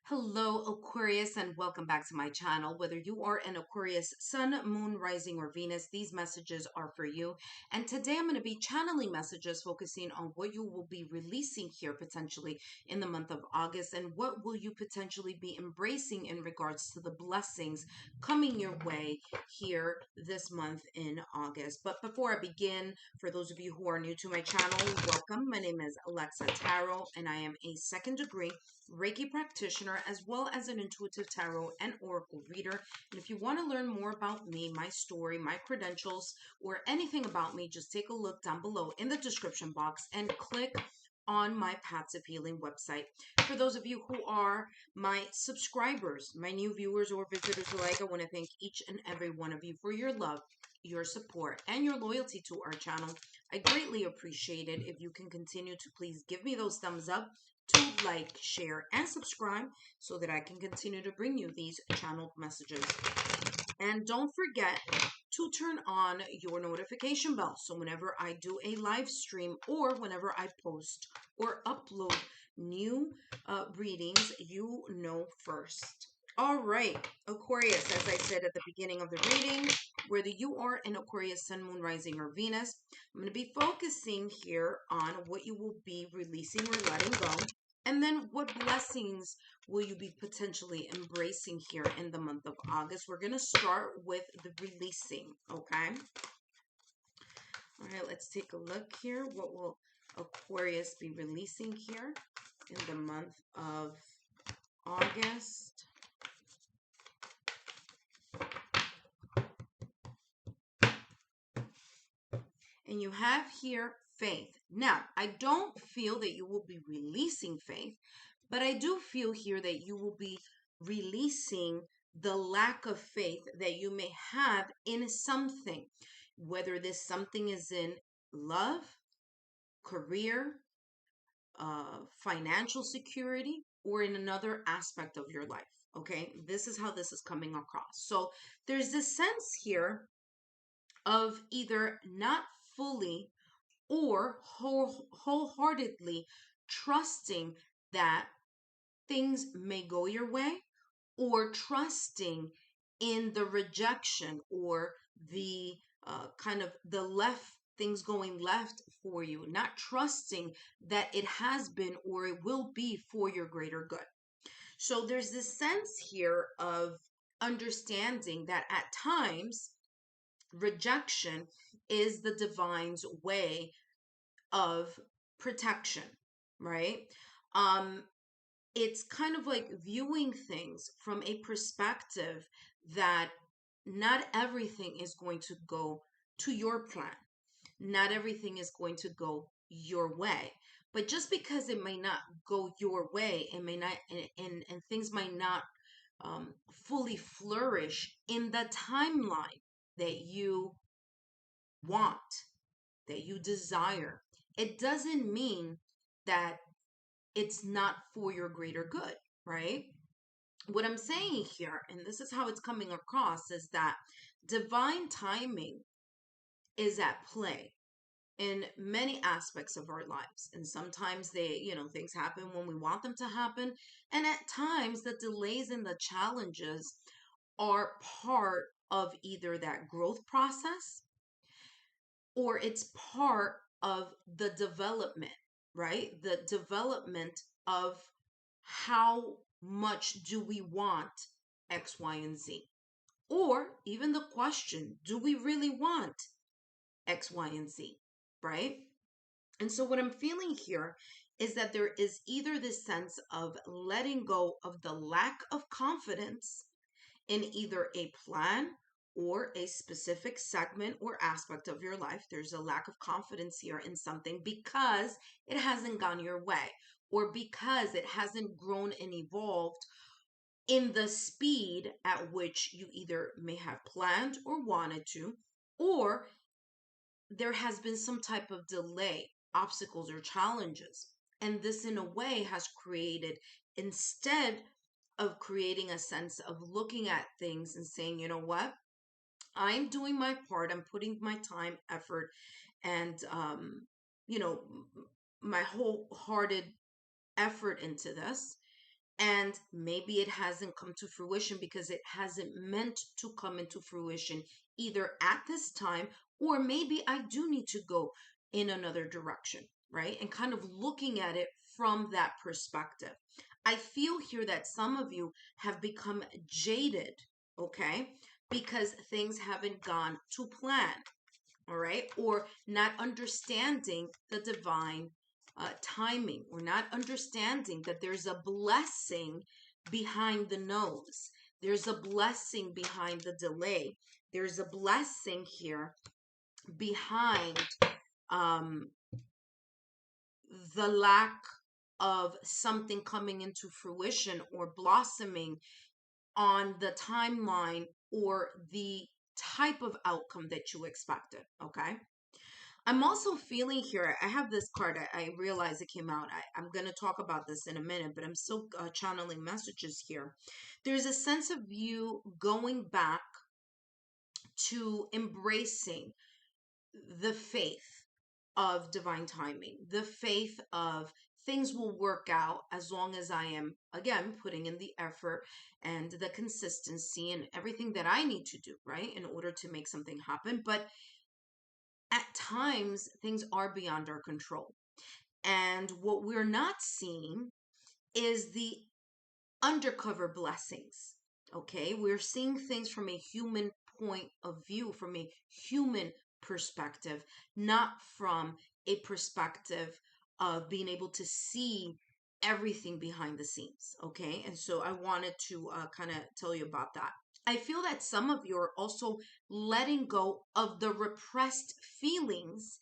Hello, Aquarius, and welcome back to my channel. Whether you are an Aquarius sun, moon, rising, or Venus, these messages are for you. And today I'm going to be channeling messages focusing on what you will be releasing here potentially in the month of August, and what will you potentially be embracing in regards to the blessings coming your way here this month in August. But before I begin, for those of you who are new to my channel, welcome. My name is Lexa Tarot, and I am a second degree Reiki practitioner, as well as an intuitive tarot and oracle reader. And if you want to learn more about me, my story, my credentials, or anything about me, just take a look down below in the description box and click on my Paths of Healing website. For those of you who are my subscribers, my new viewers or visitors alike, I want to thank each and every one of you for your love, your support, and your loyalty to our channel. I greatly appreciate it if you can continue to please give me those thumbs up, to like, share, and subscribe so that I can continue to bring you these channeled messages. And don't forget to turn on your notification bell so whenever I do a live stream or whenever I post or upload new readings, you know first. All right, Aquarius, as I said at the beginning of the reading, whether you are an Aquarius, Sun, Moon, Rising, or Venus, I'm going to be focusing here on what you will be releasing or letting go, and then what blessings will you be potentially embracing here in the month of August. We're going to start with the releasing, okay? All right, let's take a look here. What will Aquarius be releasing here in the month of August? And you have here faith. Now, I don't feel that you will be releasing faith, but I do feel here that you will be releasing the lack of faith that you may have in something, whether this something is in love, career, financial security, or in another aspect of your life. Okay, this is how this is coming across. So there's this sense here of either not fully or wholeheartedly trusting that things may go your way, or trusting in the rejection or the kind of the left things going left for you, not trusting that it has been or it will be for your greater good. So there's this sense here of understanding that at times rejection is the divine's way of protection, right? Um, it's kind of like viewing things from a perspective that not everything is going to go to your plan. Not everything is going to go your way. But just because it may not go your way, it may not, and things might not fully flourish in the timeline that you want, that you desire, it doesn't mean that it's not for your greater good, right? What I'm saying here, and this is how it's coming across, is that divine timing is at play in many aspects of our lives. And sometimes things happen when we want them to happen. And at times, the delays and the challenges are part of either that growth process or it's part of the development, right? The development of how much do we want X, Y, and Z? Or even the question, do we really want X, Y, and Z, right? And so what I'm feeling here is that there is either this sense of letting go of the lack of confidence in either a plan or a specific segment or aspect of your life. There's a lack of confidence here in something because it hasn't gone your way, or because it hasn't grown and evolved in the speed at which you either may have planned or wanted to, or there has been some type of delay, obstacles, or challenges. And this, in a way, has created, instead of creating a sense of looking at things and saying, you know what, I'm doing my part, I'm putting my time, effort, and, you know, my wholehearted effort into this. And maybe it hasn't come to fruition because it hasn't meant to come into fruition either at this time, or maybe I do need to go in another direction, right? And kind of looking at it from that perspective. I feel here that some of you have become jaded, okay, because things haven't gone to plan, all right, or not understanding the divine timing, or not understanding that there's a blessing behind the nose, there's a blessing behind the delay, there's a blessing here behind um, the lack of something coming into fruition or blossoming on the timeline or the type of outcome that you expected, okay? I'm also feeling here, I have this card, I realize it came out. I'm going to talk about this in a minute, but I'm still channeling messages here. There's a sense of you going back to embracing the faith of divine timing, the faith of things will work out as long as I am, again, putting in the effort and the consistency and everything that I need to do, right, in order to make something happen. But at times, things are beyond our control. And what we're not seeing is the undercover blessings. Okay, we're seeing things from a human point of view, from a human perspective, not from a perspective of being able to see everything behind the scenes. Okay, and so I wanted to kind of tell you about that. I feel that some of you are also letting go of the repressed feelings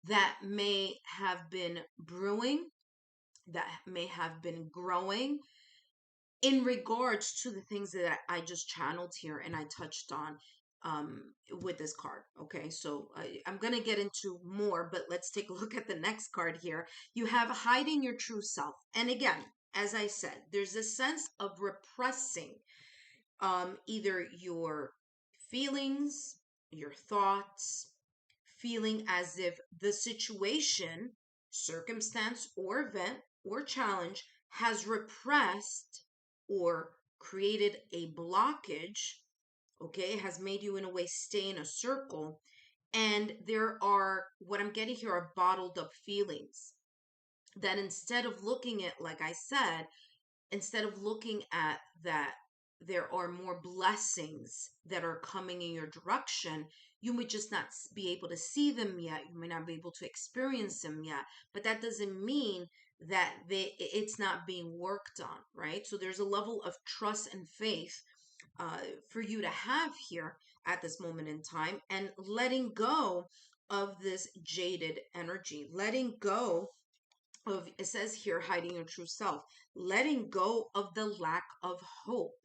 that may have been brewing, that may have been growing in regards to the things that I just channeled here and I touched on with this card. Okay, so I'm going to get into more, but let's take a look at the next card here. You have hiding your true self. And again, as I said, there's a sense of repressing either your feelings, your thoughts, feeling as if the situation, circumstance, or event or challenge has repressed or created a blockage, okay, has made you in a way stay in a circle. And there are, what I'm getting here are bottled up feelings that instead of looking at, like I said, instead of looking at that there are more blessings that are coming in your direction, you may just not be able to see them yet. You may not be able to experience them yet. But that doesn't mean that it's not being worked on, right? So there's a level of trust and faith for you to have here at this moment in time, and letting go of this jaded energy, letting go of, it says here, hiding your true self, letting go of the lack of hope.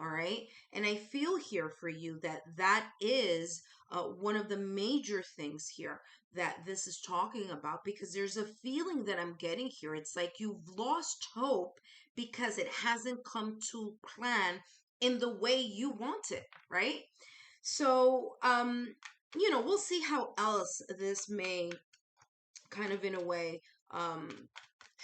All right. And I feel here for you that that is one of the major things here that this is talking about, because there's a feeling that I'm getting here. It's like you've lost hope because it hasn't come to plan in the way you want it, right? So, we'll see how else this may kind of in a way um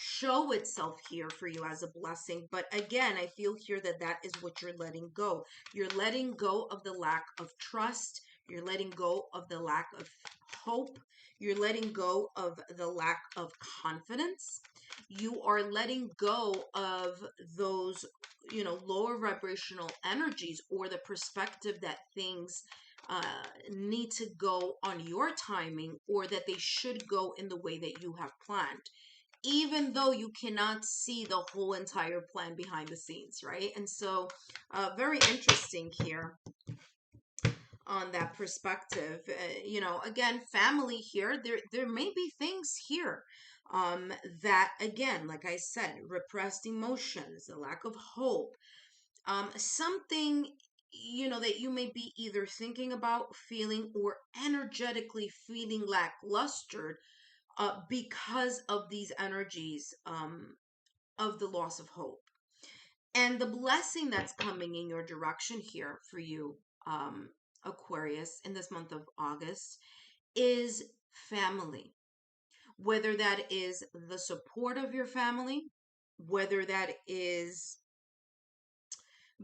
show itself here for you as a blessing. But again, I feel here that that is what you're letting go. You're letting go of the lack of trust, you're letting go of the lack of hope, you're letting go of the lack of confidence, you are letting go of those, lower vibrational energies, or the perspective that things uh, need to go on your timing, or that they should go in the way that you have planned, even though you cannot see the whole entire plan behind the scenes, right? And so, very interesting here on that perspective. Again, family here, there may be things here that, again, like I said, repressed emotions, a lack of hope, something that you may be either thinking about, feeling, or energetically feeling lackluster because of these energies of the loss of hope. And the blessing that's coming in your direction here for you, Aquarius, in this month of August, is family. Whether that is the support of your family, whether that is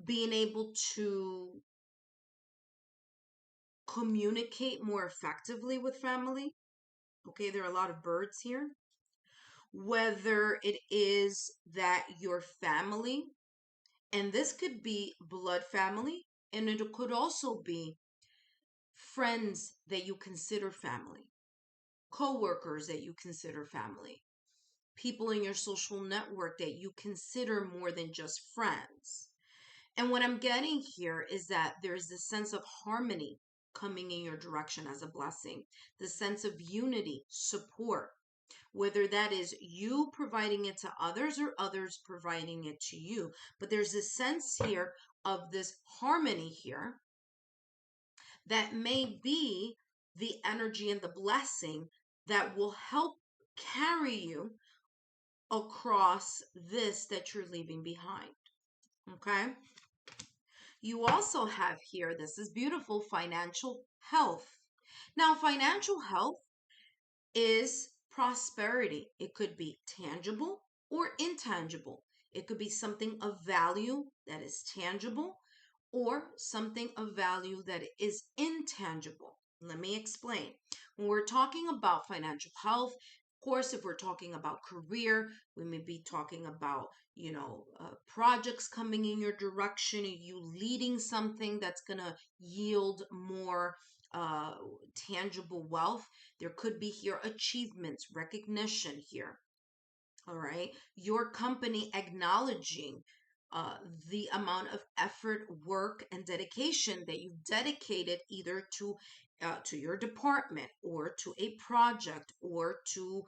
being able to communicate more effectively with family. Okay, there are a lot of birds here. Whether it is that your family, and this could be blood family, and it could also be friends that you consider family, co-workers that you consider family, people in your social network that you consider more than just friends. And what I'm getting here is that there's this sense of harmony coming in your direction as a blessing, the sense of unity, support, whether that is you providing it to others or others providing it to you. But there's this sense here of this harmony here that may be the energy and the blessing that will help carry you across this that you're leaving behind. Okay. You also have here, this is beautiful, financial health. Now, financial health is prosperity. It could be tangible or intangible. It could be something of value that is tangible or something of value that is intangible. Let me explain. When we're talking about financial health, of course, if we're talking about career, we may be talking about, projects coming in your direction, you leading something that's going to yield more uh, tangible wealth. There could be here achievements, recognition here. All right. Your company acknowledging uh, the amount of effort, work, and dedication that you've dedicated either to your department or to a project or to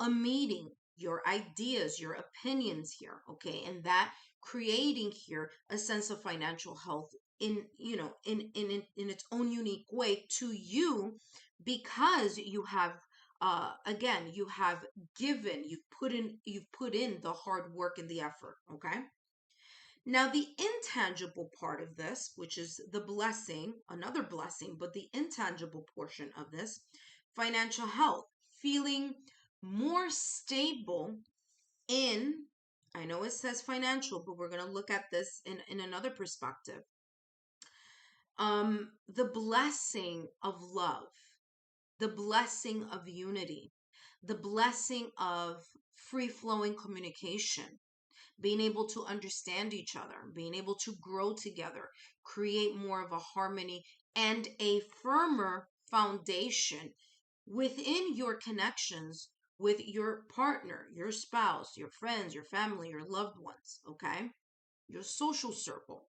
a meeting, your ideas, your opinions here. Okay. And that creating here a sense of financial health in, in its own unique way to you, because you have again, you have given, you've put in the hard work and the effort. Okay. Now, the intangible part of this, which is the blessing, another blessing, but the intangible portion of this, financial health, feeling more stable in, I know it says financial, but we're going to look at this in another perspective. The blessing of love, the blessing of unity, the blessing of free flowing communication, being able to understand each other, being able to grow together, create more of a harmony and a firmer foundation within your connections with your partner, your spouse, your friends, your family, your loved ones, okay? Your social circle.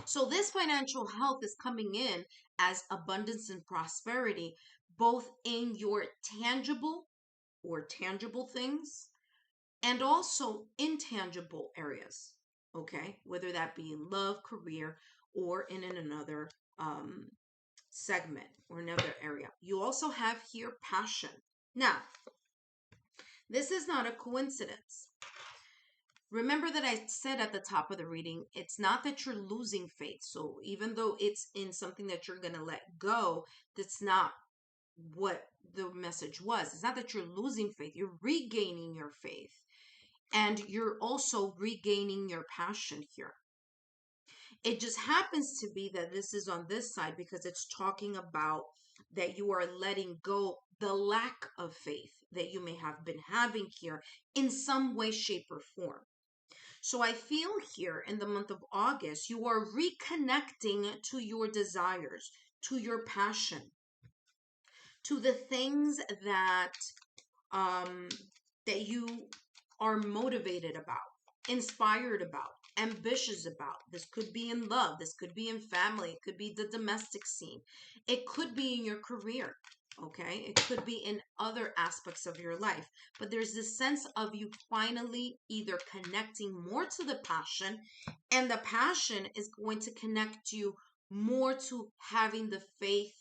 So this financial health is coming in as abundance and prosperity, both in your tangible things and also intangible areas. Okay, whether that be in love, career, or in another segment or another area. You also have here passion. Now, this is not a coincidence. Remember that I said at the top of the reading, it's not that you're losing faith. So even though it's in something that you're going to let go, that's not what the message was. It's not that you're losing faith, you're regaining your faith. And you're also regaining your passion here. It just happens to be that this is on this side because it's talking about that you are letting go the lack of faith that you may have been having here in some way, shape, or form. So I feel here in the month of August, you are reconnecting to your desires, to your passion, to the things that that you are motivated about, inspired about, ambitious about. This could be in love, this could be in family, it could be the domestic scene, it could be in your career. Okay, it could be in other aspects of your life, but there's this sense of you finally either connecting more to the passion, and the passion is going to connect you more to having the faith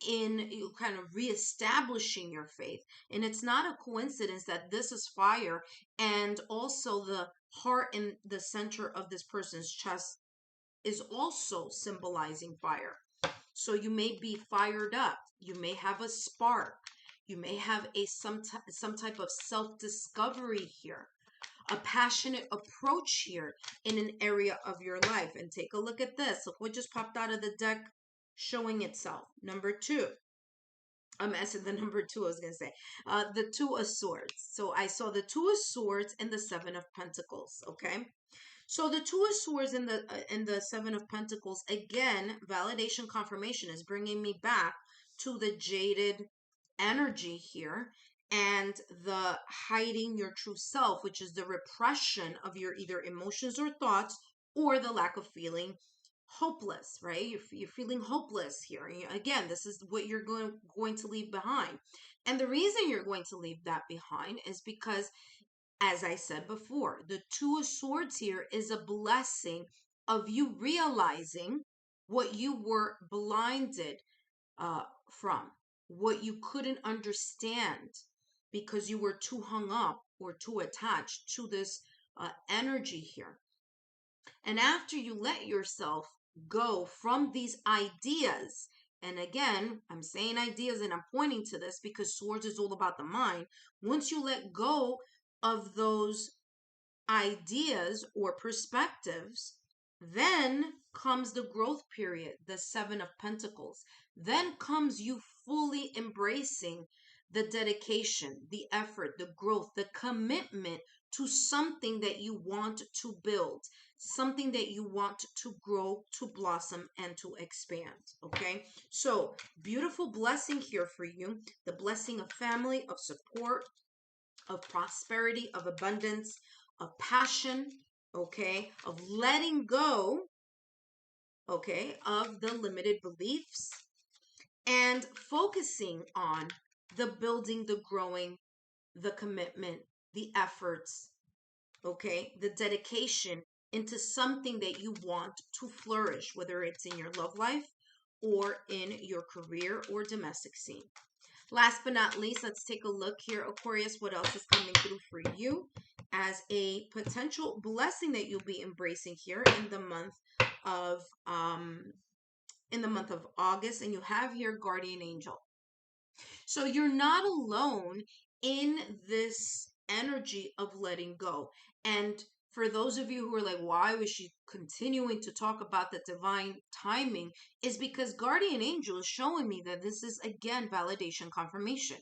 in you kind of reestablishing your faith. And it's not a coincidence that this is fire, and also the heart in the center of this person's chest is also symbolizing fire. So you may be fired up, you may have a spark, you may have some type of self-discovery here. a passionate approach here in an area of your life. And take a look at this. Look what just popped out of the deck showing itself. Number two. I said the number two, I was going to say. The Two of Swords. So I saw the Two of Swords and the Seven of Pentacles, okay? So the Two of Swords and the Seven of Pentacles, again, validation confirmation is bringing me back to the jaded energy here and the hiding your true self, which is the repression of your either emotions or thoughts or the lack of feeling hopeless, right? You're feeling hopeless here. Again, this is what you're going to leave behind. And the reason you're going to leave that behind is because, as I said before, the Two of Swords here is a blessing of you realizing what you were blinded from, what you couldn't understand because you were too hung up or too attached to this energy here. And after you let yourself go from these ideas, and again, I'm saying ideas and I'm pointing to this because swords is all about the mind. Once you let go of those ideas or perspectives, then comes the growth period, the Seven of Pentacles. Then comes you fully embracing the dedication, the effort, the growth, the commitment to something that you want to build, something that you want to grow, to blossom, and to expand. Okay, so beautiful blessing here for you, the blessing of family, of support, of prosperity, of abundance, of passion, okay, of letting go, okay, of the limited beliefs and focusing on the building, the growing, the commitment, the efforts, okay, the dedication into something that you want to flourish, whether it's in your love life or in your career or domestic scene. Last but not least, let's take a look here, Aquarius, what else is coming through for you as a potential blessing that you'll be embracing here in the month of August. And you have here guardian angel. So you're not alone in this energy of letting go. And for those of you who are like, why was she continuing to talk about the divine timing? Is because guardian angel is showing me that this is, again, validation confirmation.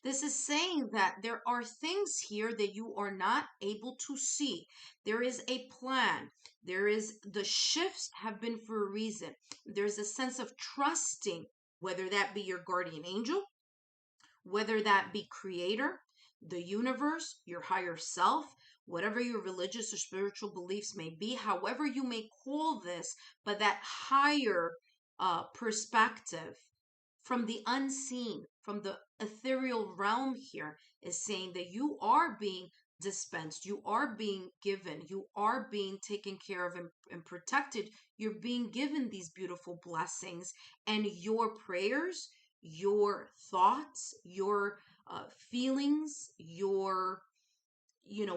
This is saying that there are things here that you are not able to see. There is a plan. The shifts have been for a reason. There's a sense of trusting, whether that be your guardian angel, whether that be creator, the universe, your higher self, whatever your religious or spiritual beliefs may be, however you may call this, but that higher perspective from the unseen, from the ethereal realm here is saying that you are being dispensed, you are being given, you are being taken care of and protected. You're being given these beautiful blessings, and your prayers, your thoughts, your feelings,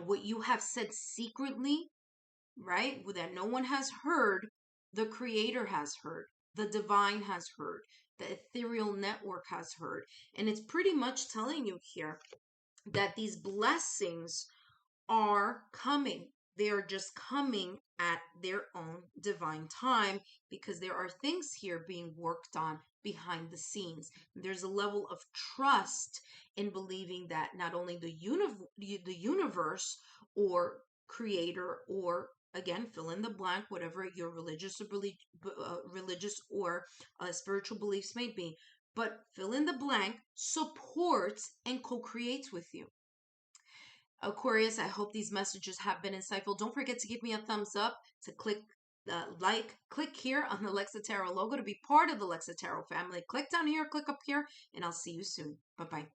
what you have said secretly, right? That no one has heard, the creator has heard, the divine has heard, the ethereal network has heard. And it's pretty much telling you here that these blessings are coming. They are just coming at their own divine time because there are things here being worked on behind the scenes. There's a level of trust in believing that not only the universe or creator, or again, fill in the blank, whatever your religious or spiritual beliefs may be, but fill in the blank, supports and co-creates with you. Aquarius, I hope these messages have been insightful. Don't forget to give me a thumbs up, to click click here on the Lexa Tarot logo to be part of the Lexa Tarot family. Click down here, click up here, and I'll see you soon. Bye-bye.